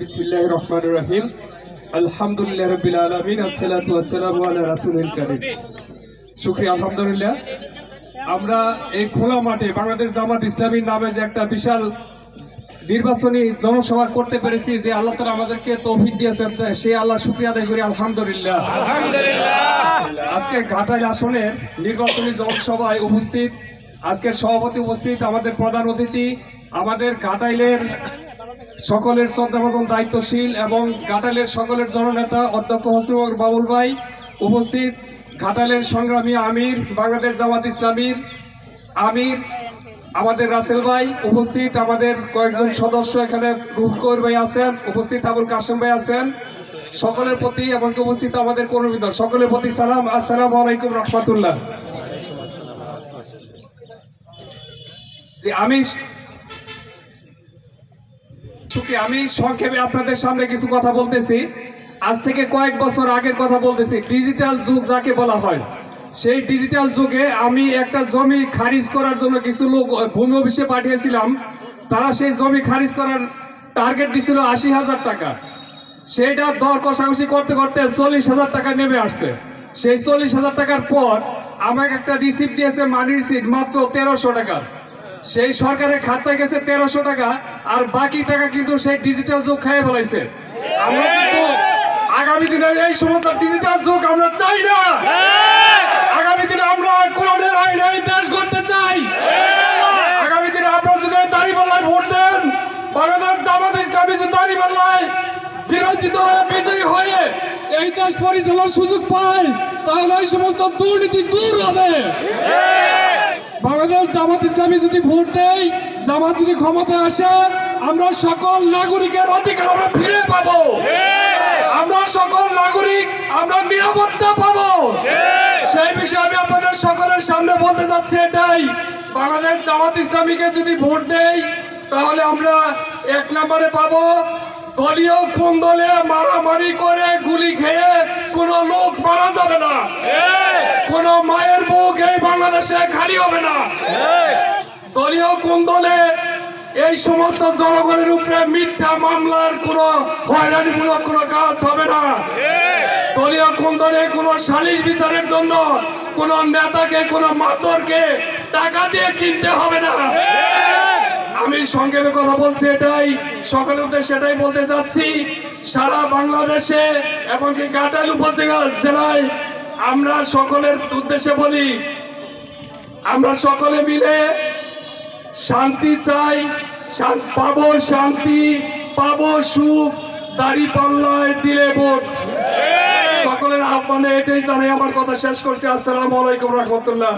বিসমিল্লাহির রহমানির রহিম। আলহামদুলিল্লাহি রাব্বিল আলামিন, আসসালাতু ওয়াসসালামু আলা রাসূলিল কারীম। শুকরিয়া, আলহামদুলিল্লাহ। আমরা এই খোলা মাঠে বাংলাদেশ জামাত ইসলামীর নামে যে একটা বিশাল নির্বাচনী জনসভা করতে পেরেছি, যে আল্লাহ তাআলা আমাদেরকে তৌফিক দিয়েছেন, সেই আল্লাহ শুকরিয়া আদায় করি, আলহামদুলিল্লাহ। আজকে ঘাটাইল আসনের নির্বাচনী জনসভায় উপস্থিত, আজকের সভাপতি উপস্থিত, আমাদের প্রধান অতিথি, আমাদের ঘাটাইলের সকলের শ্রদ্ধাভাজন দায়িত্বশীল এবং ঘাটাইলের সকলের জননেতা অধ্যক্ষ হোসনে বাবুল ভাই উপস্থিত, ঘাটাইলের সংগ্রামী আমির বাংলাদেশ জামাত ইসলামীর আমির আমাদের রাসেল ভাই উপস্থিত, আমাদের কয়েকজন সদস্য এখানে রুহুল কবির ভাই আছেন উপস্থিত, আবুল কাসেম ভাই আছেন, সকলের প্রতি এবং উপস্থিত আমাদের কর্মীদল সকলের প্রতি সালাম, আসসালামু আলাইকুম রহমতুল্লাহ। যে আমি সংক্ষেপে আপনাদের সামনে কিছু কথা বলতেছি। আজ থেকে কয়েক বছর আগের কথা বলতেছি। ডিজিটাল যুগ যাকে বলা হয়, সেই ডিজিটাল যুগে আমি একটা জমি খারিজ করার জন্য কিছু লোক ভূমি অফিসে পাঠিয়েছিলাম। তারা সেই জমি খারিজ করার টার্গেট দিছিল ৮০,০০০ টাকা। সেইটা দর কষাকষি করতে করতে ৪০,০০০ টাকা নেমে আসছে। সেই ৪০,০০০ টাকার পর আমাকে একটা রিসিপ্ট দিয়েছে, মানি রিসিপ্ট, মাত্র ১৩০০ টাকার। সেই সরকারের খাতায় গেছে ১৩০০ টাকা, আর বাকি টাকা কিন্তু সেই ডিজিটাল যুগ খাইয়ে বলাইছে। আমরা কিন্তু আগামী দিনে এই সমস্ত ডিজিটাল যুগ আমরা চাই না। আগামী দিনে আমরা কোরআনের আইনে দেশ গড়তে চাই। আগামী দিনে আপনারা যদি দাঁড়িপাল্লায় ভোট দেন, বাংলাদেশ জামাত ইসলামী যদি দাঁড়িপাল্লায় বিরোচিত হয়ে বিজয়ী হয়ে এই দেশ পরিচালনার সুযোগ পায়, তাহলে এই সমস্ত দুর্নীতি দূর হবে। বাংলাদেশ জামাত ইসলামী যদি ভোট দেয়, জামাত যদি ক্ষমতায় আসে, আমরা সকল নাগরিকের অধিকার আমরা ফিরে পাবো। আমরা সকল নাগরিক আমরা নিরাপত্তা পাবো। সেই বিষয়ে আমি আপনাদের সকলের সামনে বলতে চাচ্ছি এটাই, বাংলাদেশ জামাত ইসলামীকে যদি ভোট দেয়, তাহলে আমরা ১ নম্বরে পাবো দলীয় কোন দলে মারামারি করে গুলি খেয়ে কোন লোক মারা যাবে না, কোন মায়ের বুক এই বাংলাদেশে খালি হবে না। দলীয় কোন দলে এই সমস্ত জনগণের উপরে মিথ্যা মামলার কোন হয়রানিমূলক কোন কাজ হবে না। দলীয় কোন দলে কোন সালিশ বিচারের জন্য কোন নেতাকে কোন মাতবরকে টাকা দিয়ে কিনতে হবে না। আমি সংক্ষেপে কথা বলছি এটাই, সকলের উদ্দেশ্যে এটাই বলতে চাচ্ছি। সারা বাংলাদেশে এবং ঘাটাইল উপজেলায় আমরা সকলের উদ্দেশ্যে বলি, আমরা সকলে মিলে শান্তি চাই, পাবো শান্তি, পাবো সুখ, দাঁড়িপাল্লায় দিলে ভোট। সকলের আহ্বানে এটাই জানাই আমার কথা শেষ করছি। আসসালামু আলাইকুম রহমতুল্লাহ।